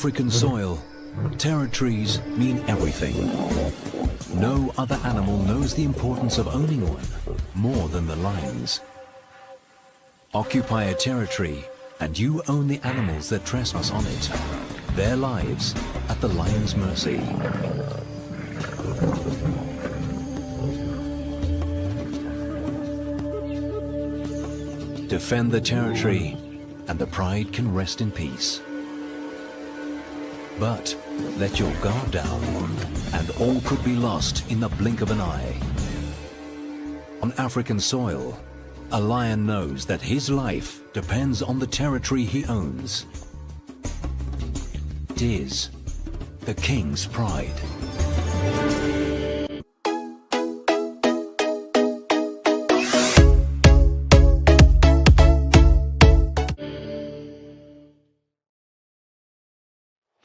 African soil, territories mean everything. No other animal knows the importance of owning one more than the lions. Occupy a territory and you own the animals that trespass on it, their lives at the lion's mercy. Defend the territory and the pride can rest in peace. But let your guard down and all could be lost in the blink of an eye. On African soil, a lion knows that his life depends on the territory he owns. It is the king's pride.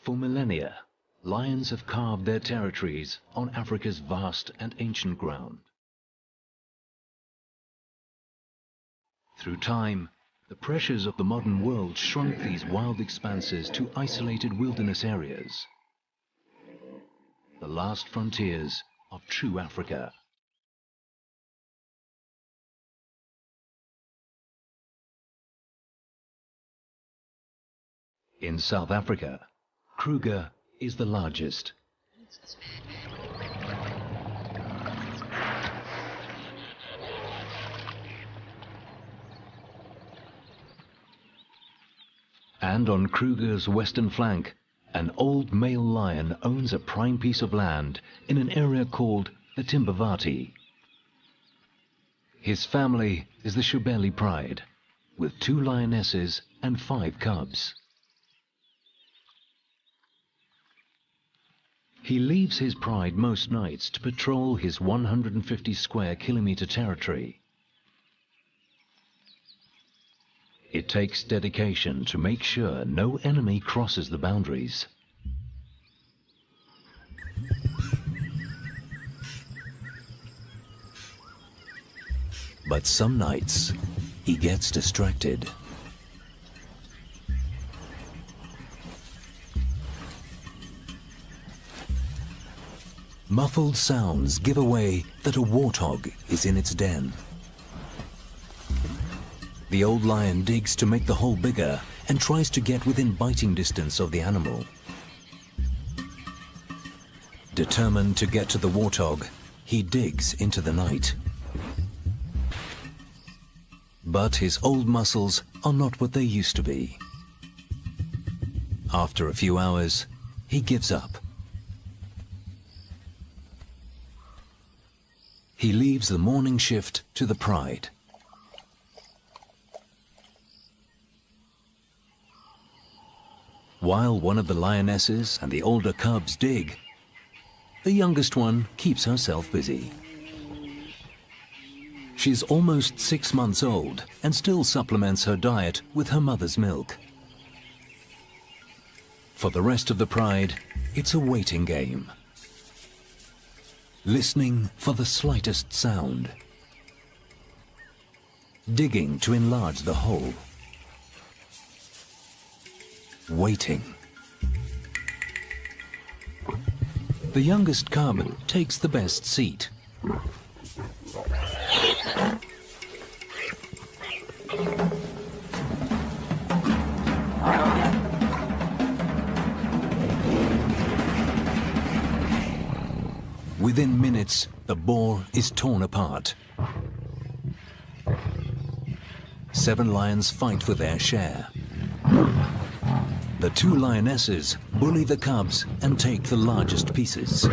For millennia, lions have carved their territories on Africa's vast and ancient ground. Through time, the pressures of the modern world shrunk these wild expanses to isolated wilderness areas, the last frontiers of true Africa. In South Africa, Kruger is the largest. And on Kruger's western flank, an old male lion owns a prime piece of land in an area called the Timbavati. His family is the Shubeli Pride, with 2 lionesses and 5 cubs. He leaves his pride most nights to patrol his 150 square kilometer territory. It takes dedication to make sure no enemy crosses the boundaries. But some nights, he gets distracted. Muffled sounds give away that a warthog is in its den. The old lion digs to make the hole bigger and tries to get within biting distance of the animal. Determined to get to the warthog, he digs into the night. But his old muscles are not what they used to be. After a few hours, he gives up. He leaves the morning shift to the pride. While one of the lionesses and the older cubs dig, the youngest one keeps herself busy. She's almost 6 months old and still supplements her diet with her mother's milk. For the rest of the pride, it's a waiting game. Listening for the slightest sound. Digging to enlarge the hole. Waiting. The youngest cub takes the best seat. Within minutes, the boar is torn apart. 7 lions fight for their share. The 2 lionesses bully the cubs and take the largest pieces.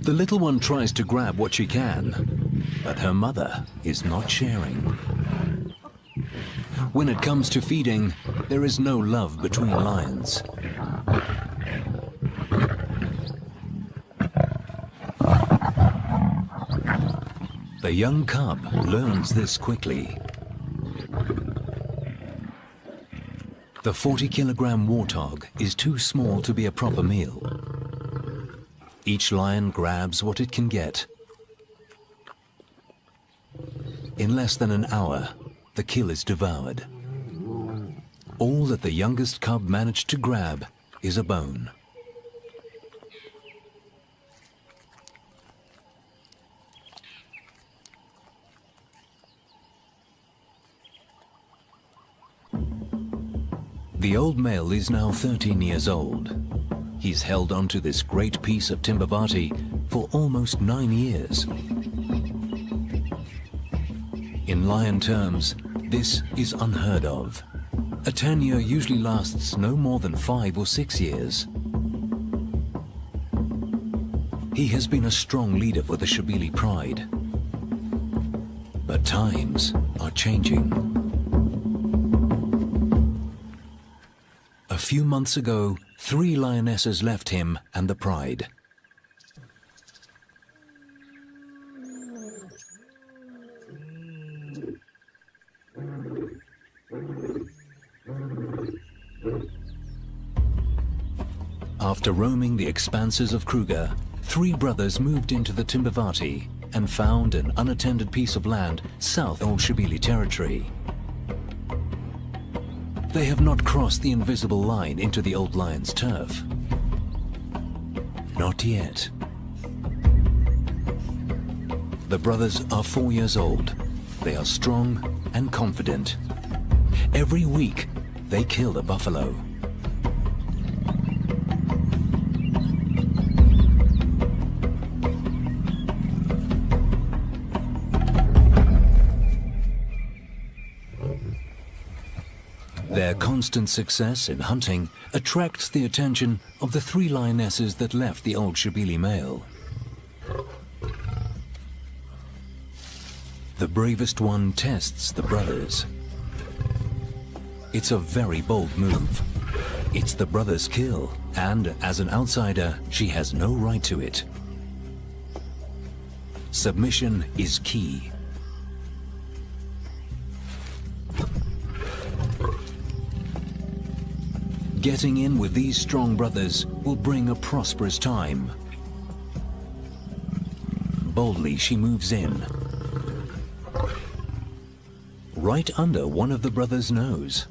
The little one tries to grab what she can, but her mother is not sharing. When it comes to feeding, there is no love between lions. The young cub learns this quickly. The 40-kilogram warthog is too small to be a proper meal. Each lion grabs what it can get. In less than an hour, the kill is devoured. All that the youngest cub managed to grab is a bone. The old male is now 13 years old. He's held onto this great piece of Timbavati for almost 9 years. In lion terms, this is unheard of. A tenure usually lasts no more than 5 or 6 years. He has been a strong leader for the Shabeli pride. But times are changing. A few months ago, 3 lionesses left him and the pride. After roaming the expanses of Kruger, 3 brothers moved into the Timbavati and found an unattended piece of land south of Old Shabeli territory. They have not crossed the invisible line into the old lion's turf. Not yet. The brothers are 4 years old. They are strong and confident. Every week, they kill a buffalo. Their constant success in hunting attracts the attention of the 3 lionesses that left the old Shabeli male. The bravest one tests the brothers. It's a very bold move. It's the brother's kill, and as an outsider, she has no right to it. Submission is key. Getting in with these strong brothers will bring a prosperous time. Boldly she moves in, right under one of the brothers' nose.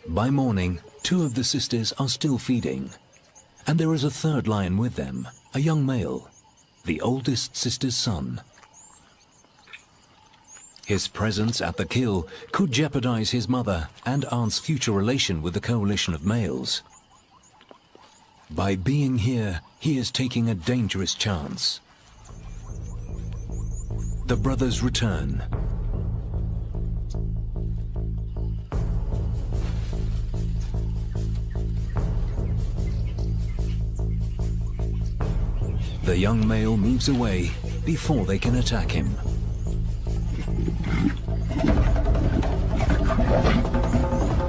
By morning, 2 of the sisters are still feeding. And there is a 3rd lion with them, a young male, the oldest sister's son. His presence at the kill could jeopardize his mother and aunt's future relation with the coalition of males. By being here, he is taking a dangerous chance. The brothers return. The young male moves away before they can attack him.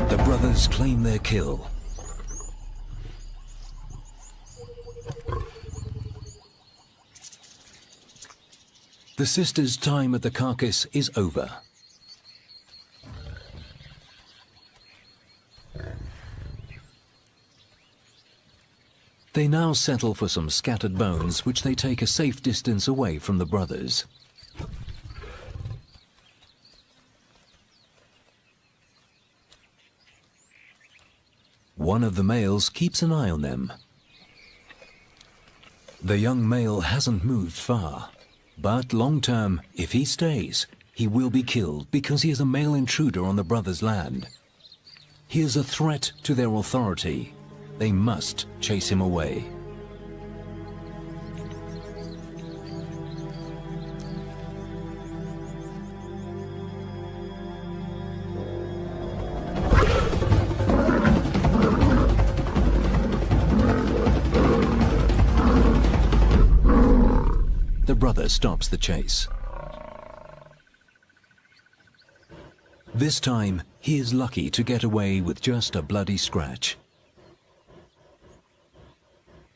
The brothers claim their kill. The sisters' time at the carcass is over. They now settle for some scattered bones, which they take a safe distance away from the brothers. One of the males keeps an eye on them. The young male hasn't moved far, but long term, if he stays, he will be killed because he is a male intruder on the brothers' land. He is a threat to their authority. They must chase him away. The brother stops the chase. This time, he is lucky to get away with just a bloody scratch.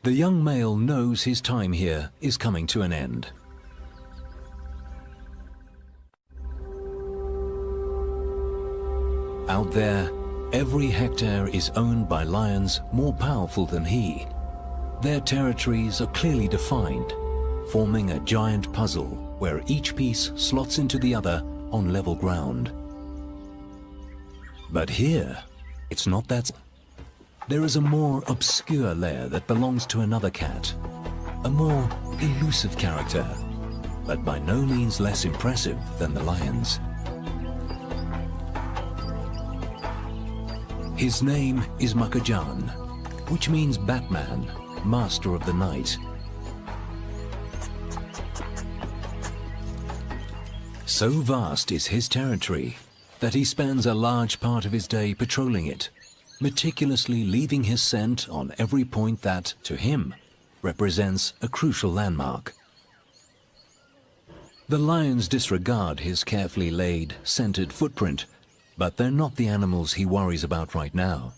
The young male knows his time here is coming to an end. Out there, Every hectare is owned by lions more powerful than he. Their territories are clearly defined, forming a giant puzzle where each piece slots into the other on level ground. But here, it's not that. There is a more obscure layer that belongs to another cat, a more elusive character, but by no means less impressive than the lions. His name is Makajan, which means Batman, Master of the Night. So vast is his territory that he spends a large part of his day patrolling it, meticulously leaving his scent on every point that, to him, represents a crucial landmark. The lions disregard his carefully laid, scented footprint, but they're not the animals he worries about right now.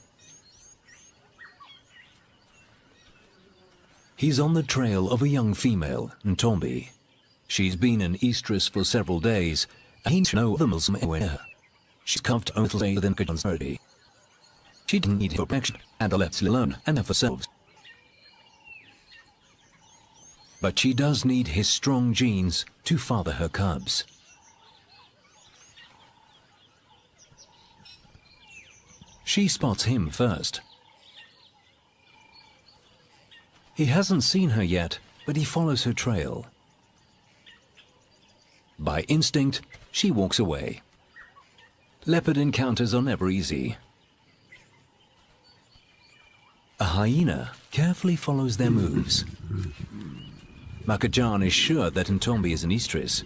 He's on the trail of a young female, Ntombi. She's been in Estrus for several days, and he knows the Muslim aware. She's carved a little later than Kajan's party. She didn't need for protection, and the left alone, and for themselves. But she does need his strong genes to father her cubs. She spots him first. He hasn't seen her yet, but he follows her trail. By instinct, she walks away. Leopard encounters are never easy. A hyena carefully follows their moves. Makajan is sure that Ntombi is an estrus,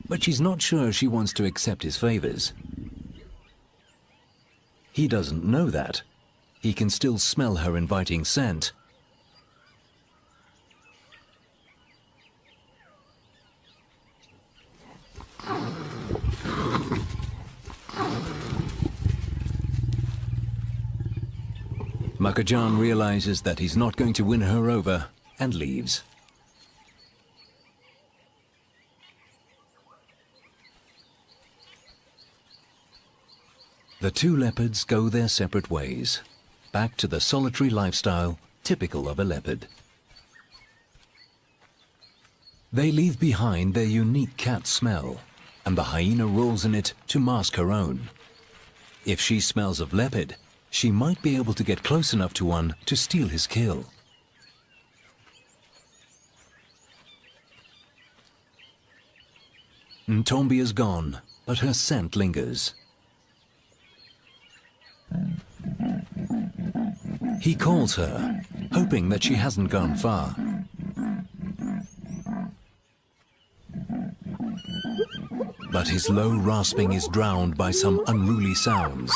but she's not sure she wants to accept his favors. He doesn't know that. He can still smell her inviting scent. Makajan realizes that he's not going to win her over and leaves. The two leopards go their separate ways, back to the solitary lifestyle typical of a leopard. They leave behind their unique cat smell, and the hyena rolls in it to mask her own. If she smells of leopard, she might be able to get close enough to one to steal his kill. Ntombi is gone, but her scent lingers. He calls her, hoping that she hasn't gone far. But his low rasping is drowned by some unruly sounds.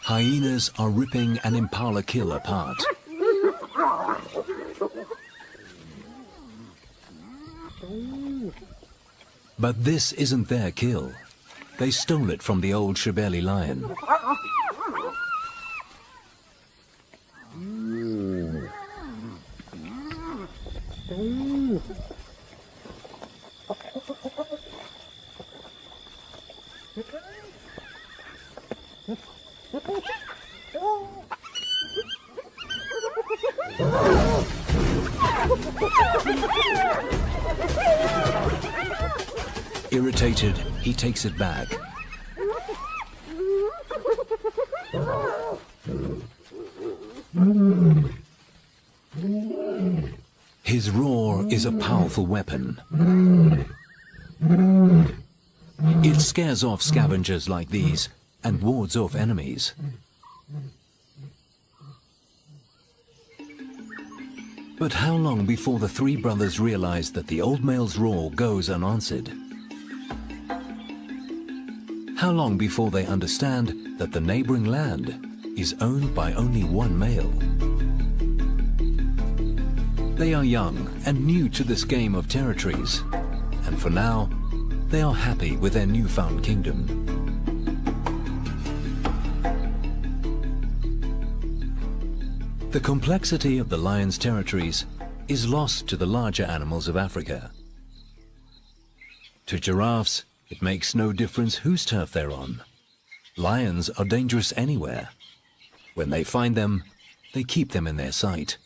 Hyenas are ripping an impala kill apart. But this isn't their kill. They stole it from the old Shebeli lion. Irritated, he takes it back. His roar is a powerful weapon. It scares off scavengers like these and wards off enemies. But how long before the three brothers realize that the old male's roar goes unanswered? How long before they understand that the neighboring land is owned by only one male? They are young and new to this game of territories, and for now, they are happy with their newfound kingdom. The complexity of the lion's territories is lost to the larger animals of Africa. To giraffes, It makes no difference whose turf they're on. Lions are dangerous anywhere. When they find them, they keep them in their sight.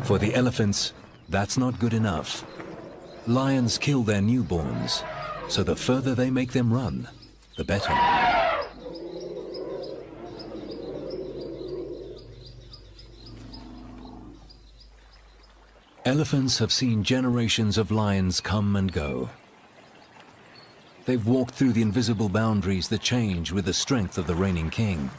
For the elephants, that's not good enough. Lions kill their newborns, so the further they make them run, the better. Elephants have seen generations of lions come and go. They've walked through the invisible boundaries that change with the strength of the reigning king.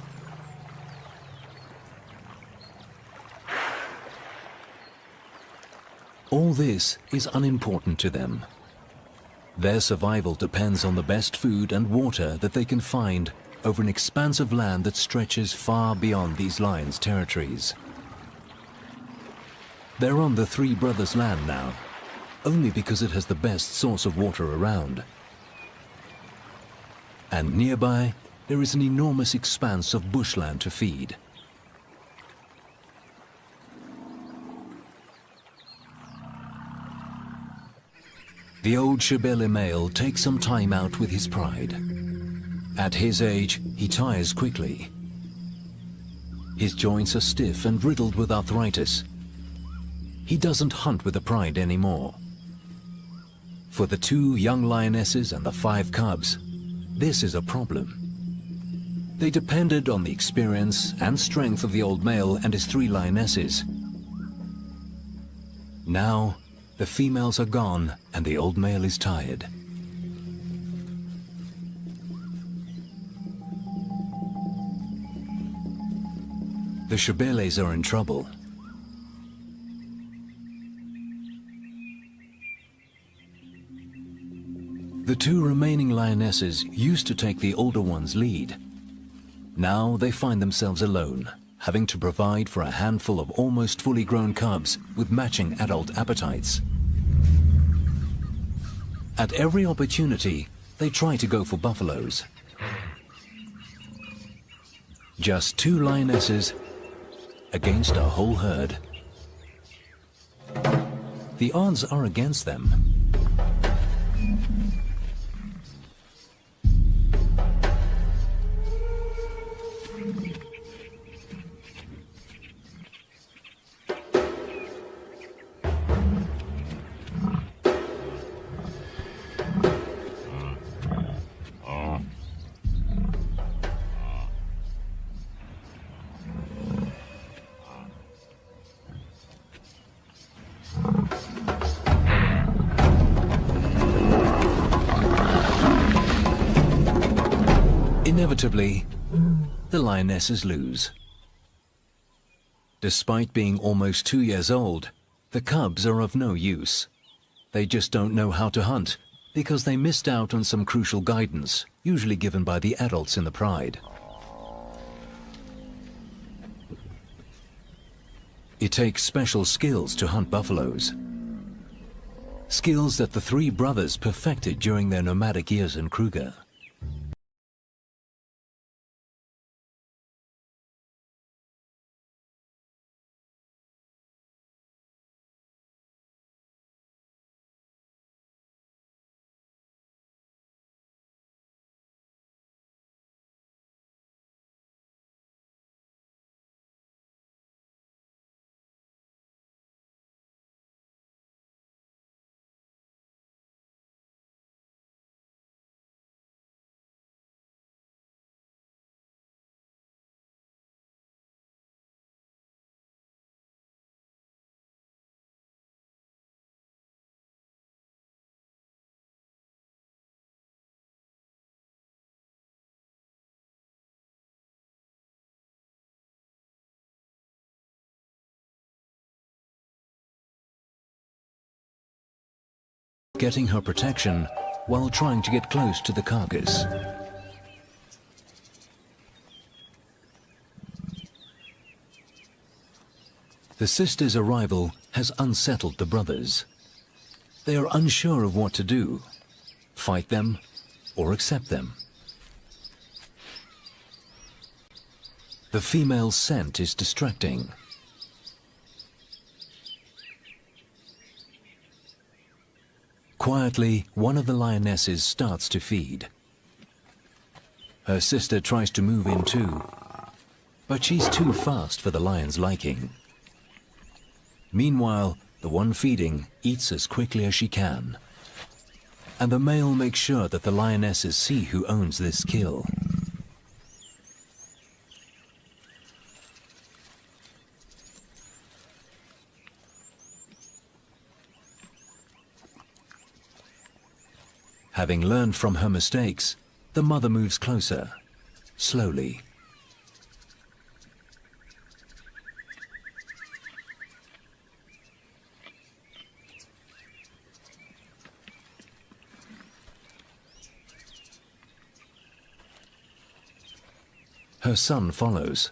All this is unimportant to them. Their survival depends on the best food and water that they can find over an expanse of land that stretches far beyond these lions' territories. They're on the Three Brothers' land now, only because it has the best source of water around. And nearby, there is an enormous expanse of bushland to feed. The old Shebele male takes some time out with his pride. At his age, he tires quickly. His joints are stiff and riddled with arthritis. He doesn't hunt with the pride anymore. For the 2 young lionesses and the 5 cubs, this is a problem. They depended on the experience and strength of the old male and his 3 lionesses. Now, the females are gone and the old male is tired. The Shebeles are in trouble. The 2 remaining lionesses used to take the older one's lead. Now they find themselves alone, having to provide for a handful of almost fully grown cubs with matching adult appetites. At every opportunity, they try to go for buffaloes. Just 2 lionesses against a whole herd. The odds are against them. Inevitably, the lionesses lose. Despite being almost 2 years old, the cubs are of no use. They just don't know how to hunt because they missed out on some crucial guidance, usually given by the adults in the pride. It takes special skills to hunt buffaloes. Skills that the 3 brothers perfected during their nomadic years in Kruger. Getting her protection while trying to get close to the carcass. The sisters' arrival has unsettled the brothers. They are unsure of what to do, fight them or accept them. The female's scent is distracting. Quietly, one of the lionesses starts to feed. Her sister tries to move in too, but she's too fast for the lion's liking. Meanwhile, the one feeding eats as quickly as she can. And the male makes sure that the lionesses see who owns this kill. Having learned from her mistakes, the mother moves closer, slowly. Her son follows.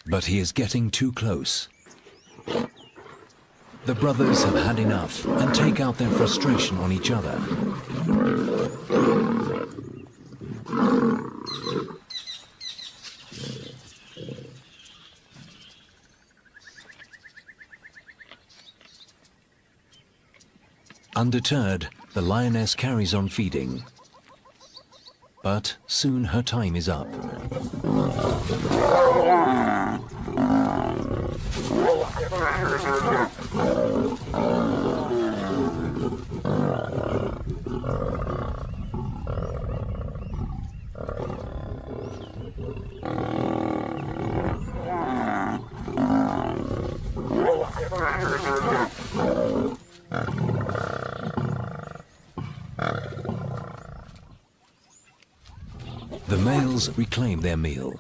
But he is getting too close. The brothers have had enough and take out their frustration on each other. Undeterred, the lioness carries on feeding. But soon her time is up. The males reclaim their meal.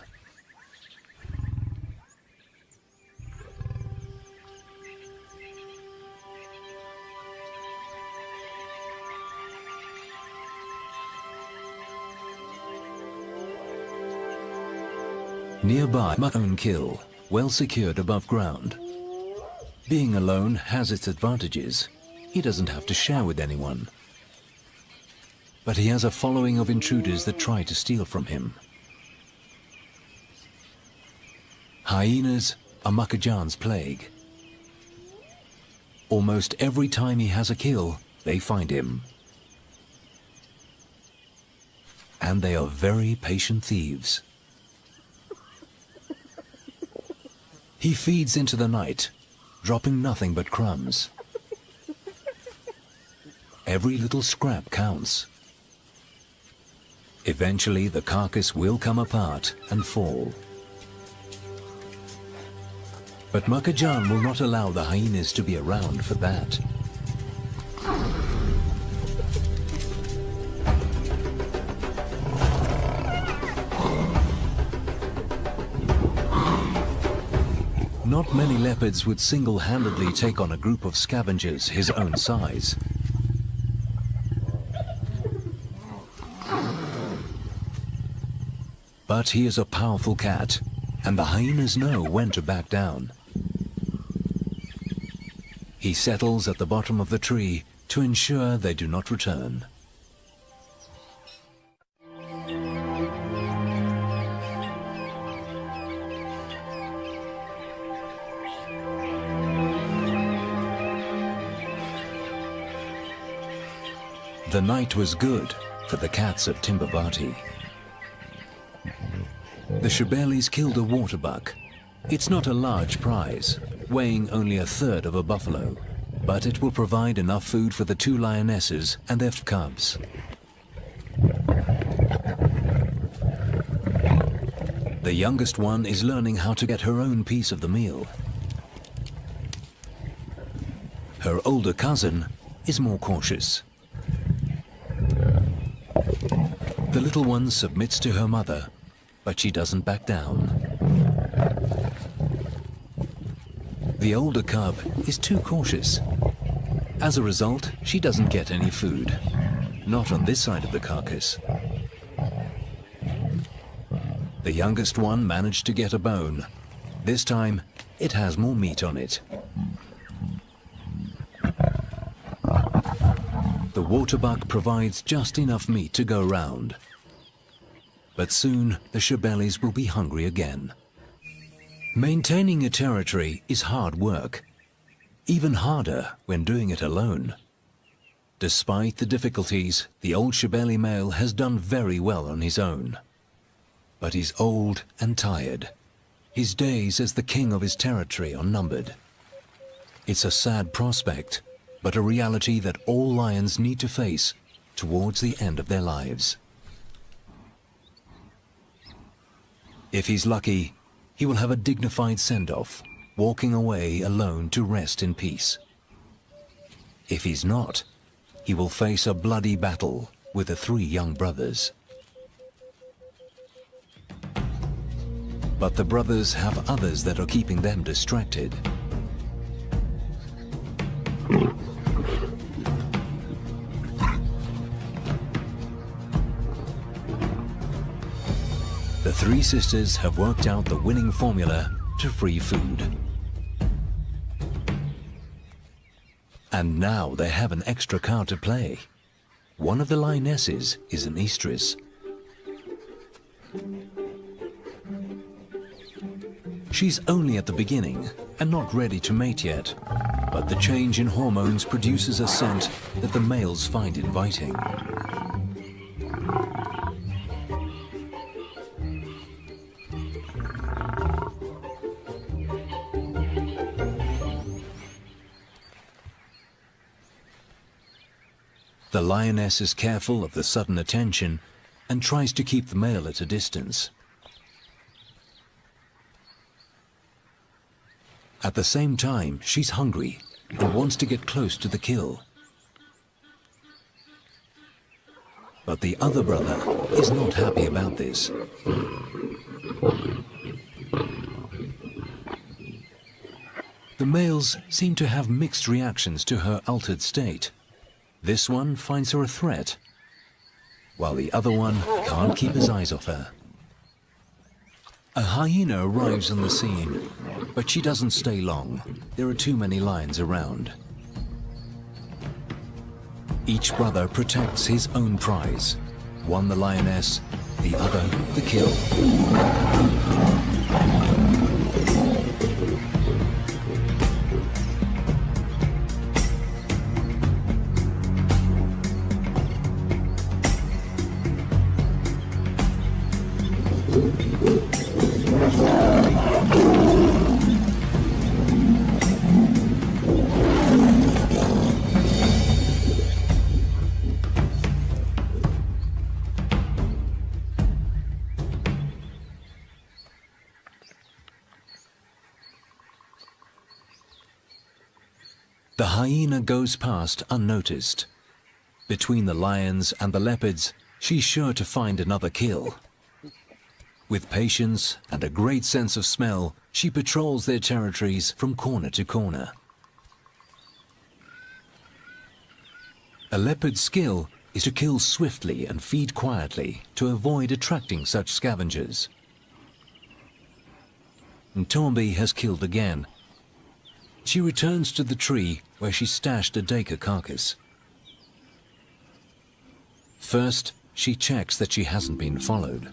Nearby, my own kill, well secured above ground. Being alone has its advantages. He doesn't have to share with anyone. But he has a following of intruders that try to steal from him. Hyenas are Makajan's plague. Almost every time he has a kill, they find him. And they are very patient thieves. He feeds into the night, dropping nothing but crumbs. Every little scrap counts. Eventually, the carcass will come apart and fall. But Makajan will not allow the hyenas to be around for that. Not many leopards would single-handedly take on a group of scavengers his own size. But he is a powerful cat, and the hyenas know when to back down. He settles at the bottom of the tree to ensure they do not return. The night was good for the cats of Timbavati. The Shebelis killed a waterbuck. It's not a large prize, weighing only 1/3 of a buffalo, but it will provide enough food for the 2 lionesses and their cubs. The youngest one is learning how to get her own piece of the meal. Her older cousin is more cautious. The little one submits to her mother, but she doesn't back down. The older cub is too cautious. As a result, she doesn't get any food. Not on this side of the carcass. The youngest one managed to get a bone. This time, it has more meat on it. The waterbuck provides just enough meat to go round. But soon, the Shebelis will be hungry again. Maintaining a territory is hard work, even harder when doing it alone. Despite the difficulties, the old Shebeli male has done very well on his own. But he's old and tired. His days as the king of his territory are numbered. It's a sad prospect, but a reality that all lions need to face towards the end of their lives. If he's lucky, he will have a dignified send-off, walking away alone to rest in peace. If he's not, he will face a bloody battle with the 3 young brothers. But the brothers have others that are keeping them distracted. The 3 sisters have worked out the winning formula to free food. And now they have an extra card to play. One of the lionesses is an estrus. She's only at the beginning and not ready to mate yet, but the change in hormones produces a scent that the males find inviting. The lioness is careful of the sudden attention and tries to keep the male at a distance. At the same time, she's hungry and wants to get close to the kill. But the other brother is not happy about this. The males seem to have mixed reactions to her altered state. This one finds her a threat, while the other one can't keep his eyes off her. A hyena arrives on the scene, but she doesn't stay long. There are too many lions around. Each brother protects his own prize. One the lioness, the other the kill. The hyena goes past unnoticed. Between the lions and the leopards, she's sure to find another kill. With patience and a great sense of smell, she patrols their territories from corner to corner. A leopard's skill is to kill swiftly and feed quietly to avoid attracting such scavengers. Ntombi has killed again. She returns to the tree where she stashed a duiker carcass. First, she checks that she hasn't been followed.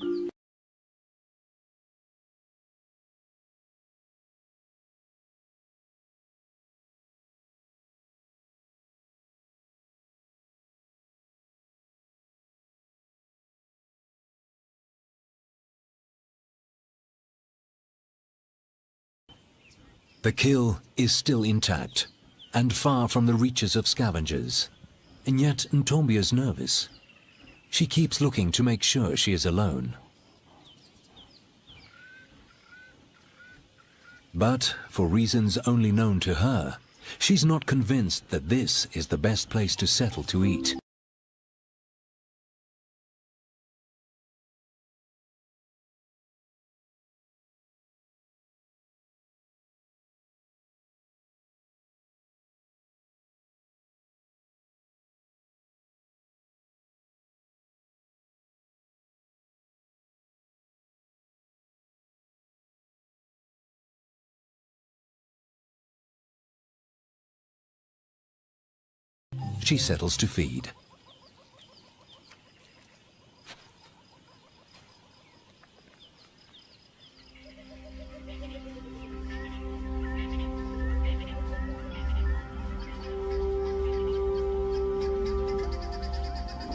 The kill is still intact and far from the reaches of scavengers. And yet Ntombi is nervous. She keeps looking to make sure she is alone. But, for reasons only known to her, she's not convinced that this is the best place to settle to eat. She settles to feed.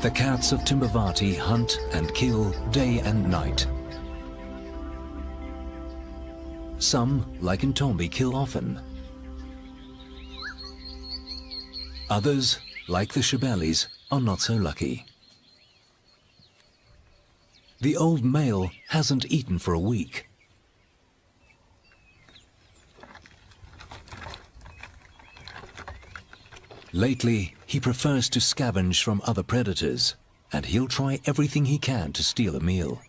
The cats of Timbavati hunt and kill day and night. Some, like Ntombi, kill often. Others, like the Shebelis, are not so lucky. The old male hasn't eaten for a week. Lately, he prefers to scavenge from other predators, and he'll try everything he can to steal a meal.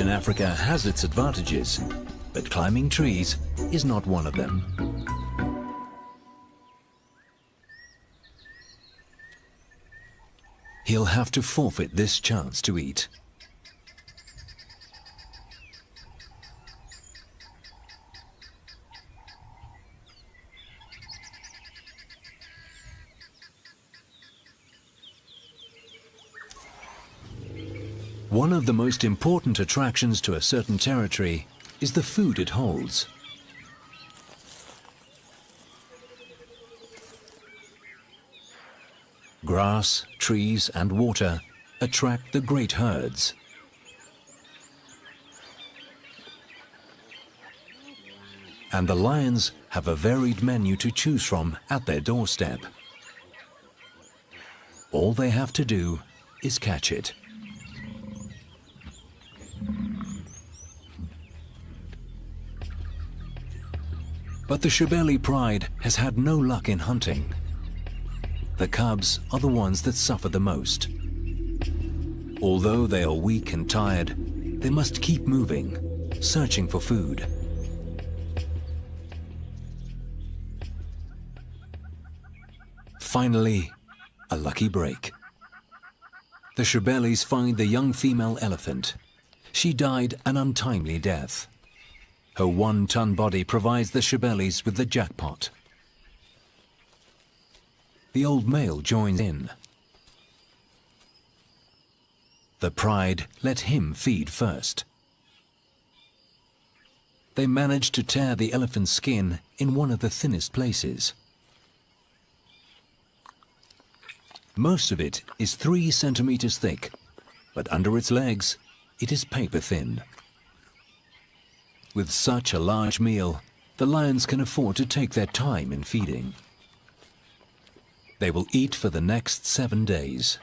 In Africa has its advantages, but climbing trees is not one of them. He'll have to forfeit this chance to eat. One of the most important attractions to a certain territory is the food it holds. Grass, trees, and water attract the great herds. And the lions have a varied menu to choose from at their doorstep. All they have to do is catch it. But the Shebeli pride has had no luck in hunting. The cubs are the ones that suffer the most. Although they are weak and tired, they must keep moving, searching for food. Finally, a lucky break. The Shebelis find the young female elephant. She died an untimely death. Her 1-ton body provides the Shebelis with the jackpot. The old male joins in. The pride let him feed first. They manage to tear the elephant's skin in one of the thinnest places. Most of it is 3 centimeters thick, but under its legs, it is paper thin. With such a large meal, the lions can afford to take their time in feeding. They will eat for the next 7 days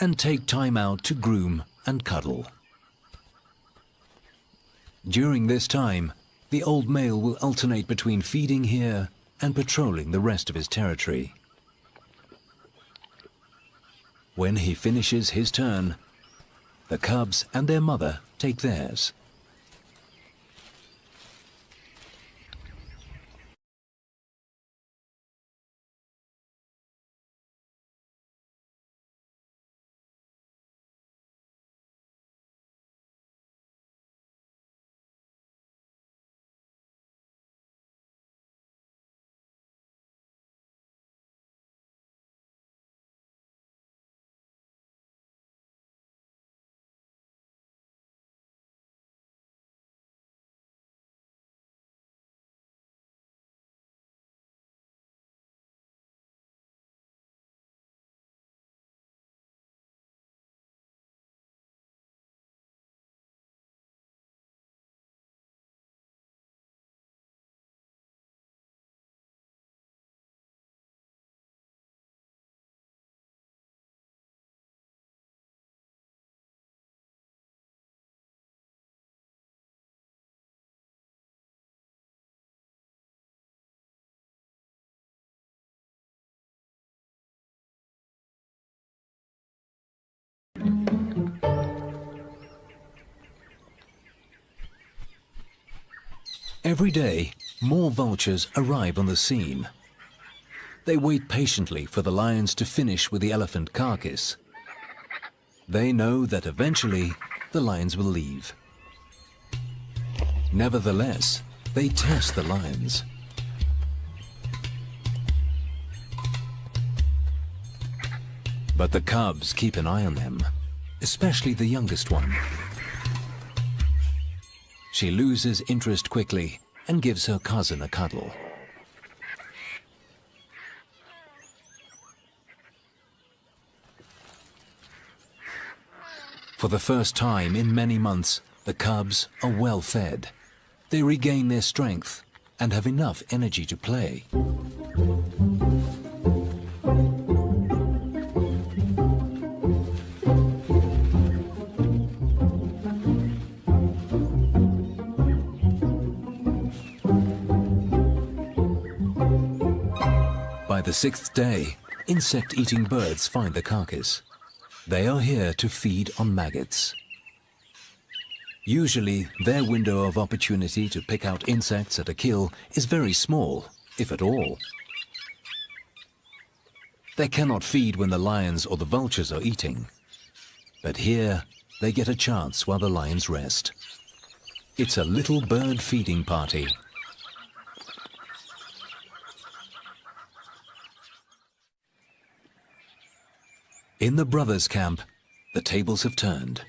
and take time out to groom and cuddle. During this time, the old male will alternate between feeding here and patrolling the rest of his territory. When he finishes his turn, the cubs and their mother take theirs. Every day, more vultures arrive on the scene. They wait patiently for the lions to finish with the elephant carcass. They know that eventually the lions will leave. Nevertheless, they test the lions. But the cubs keep an eye on them, especially the youngest one. She loses interest quickly and gives her cousin a cuddle. For the first time in many months, the cubs are well fed. They regain their strength and have enough energy to play. By the sixth day, insect-eating birds find the carcass. They are here to feed on maggots. Usually, their window of opportunity to pick out insects at a kill is very small, if at all. They cannot feed when the lions or the vultures are eating. But here, they get a chance while the lions rest. It's a little bird feeding party. In the brothers' camp, the tables have turned.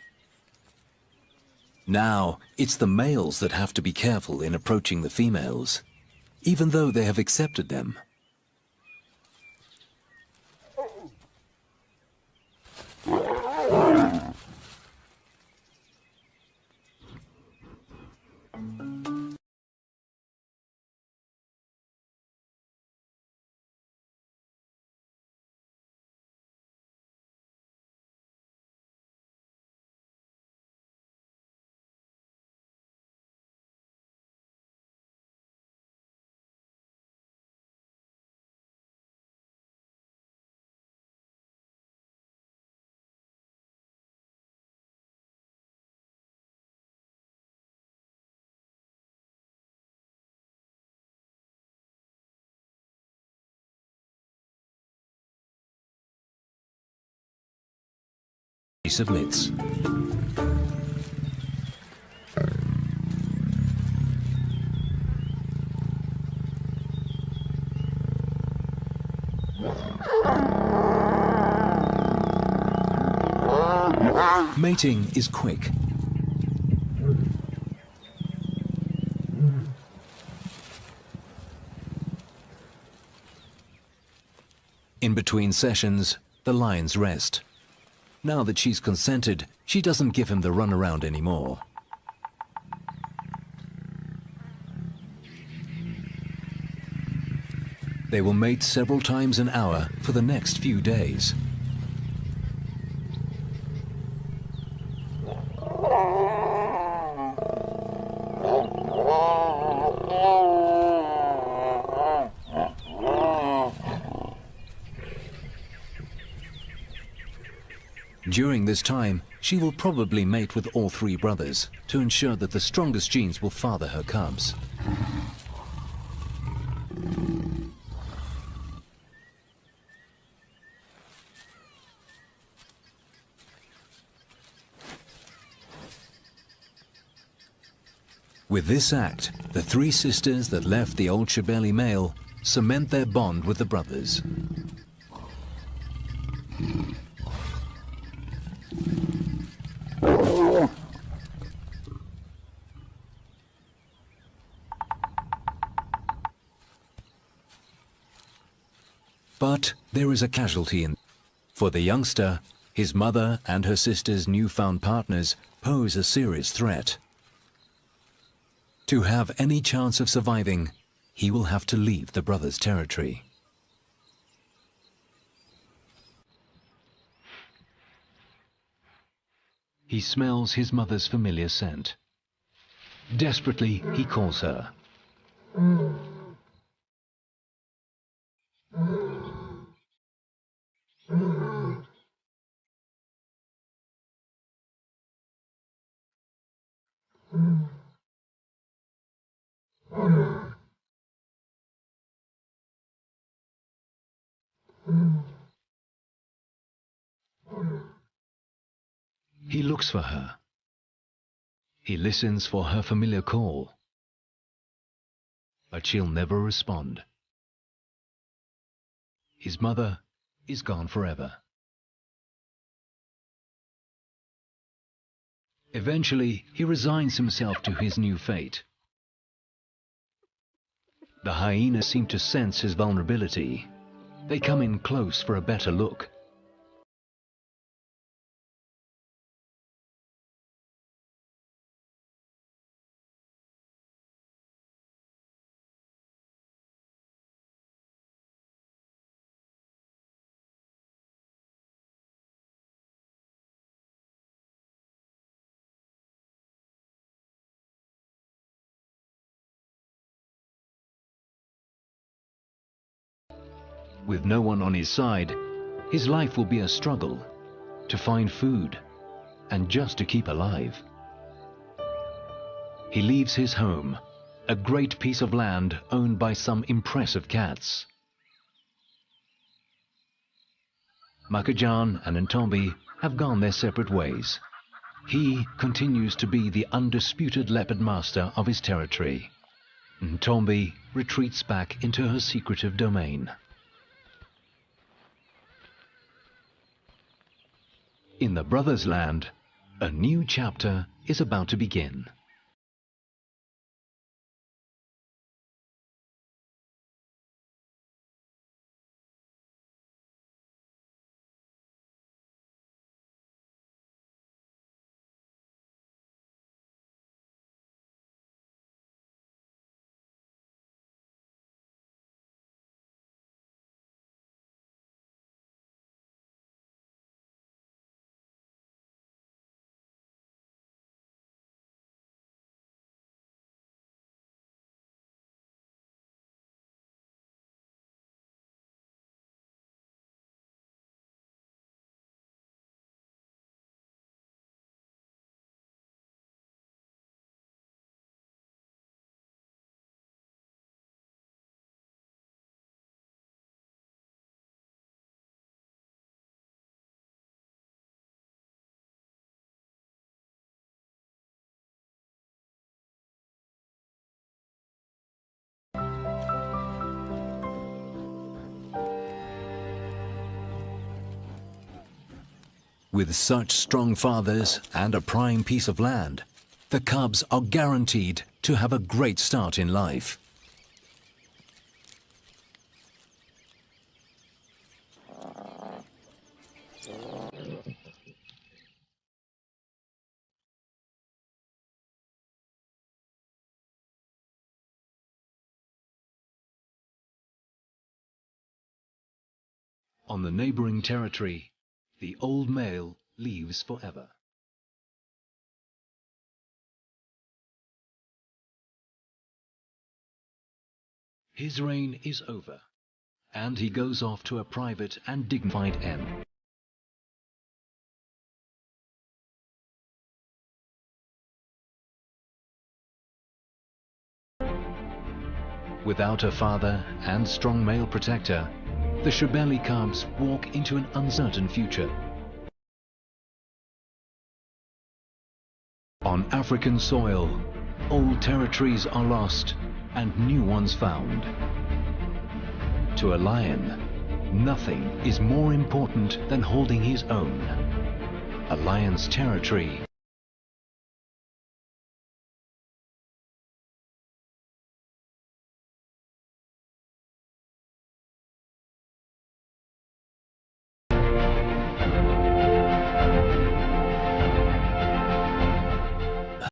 Now, it's the males that have to be careful in approaching the females, even though they have accepted them. She submits. Mating is quick. In between sessions, the lions rest. Now that she's consented, she doesn't give him the runaround anymore. They will mate several times an hour for the next few days. During this time, she will probably mate with all three brothers to ensure that the strongest genes will father her cubs. With this act, the three sisters that left the old Shebeli male cement their bond with the brothers. But there is a casualty in. For the youngster, his mother and her sister's newfound partners pose a serious threat. To have any chance of surviving, he will have to leave the brothers' territory. He smells his mother's familiar scent. Desperately, he calls her. He looks for her. He listens for her familiar call. But she'll never respond. His mother is gone forever. Eventually, he resigns himself to his new fate. The hyenas seem to sense his vulnerability. They come in close for a better look. With no one on his side, his life will be a struggle to find food and just to keep alive. He leaves his home, a great piece of land owned by some impressive cats. Makajan and Ntombi have gone their separate ways. He continues to be the undisputed leopard master of his territory. Ntombi retreats back into her secretive domain. In the Brothers' Land, a new chapter is about to begin. With such strong fathers and a prime piece of land, the cubs are guaranteed to have a great start in life. On the neighboring territory, the old male leaves forever. His reign is over, and he goes off to a private and dignified end. Without a father and strong male protector, the Shebeli cubs walk into an uncertain future. On African soil, old territories are lost and new ones found. To a lion, nothing is more important than holding his own. A lion's territory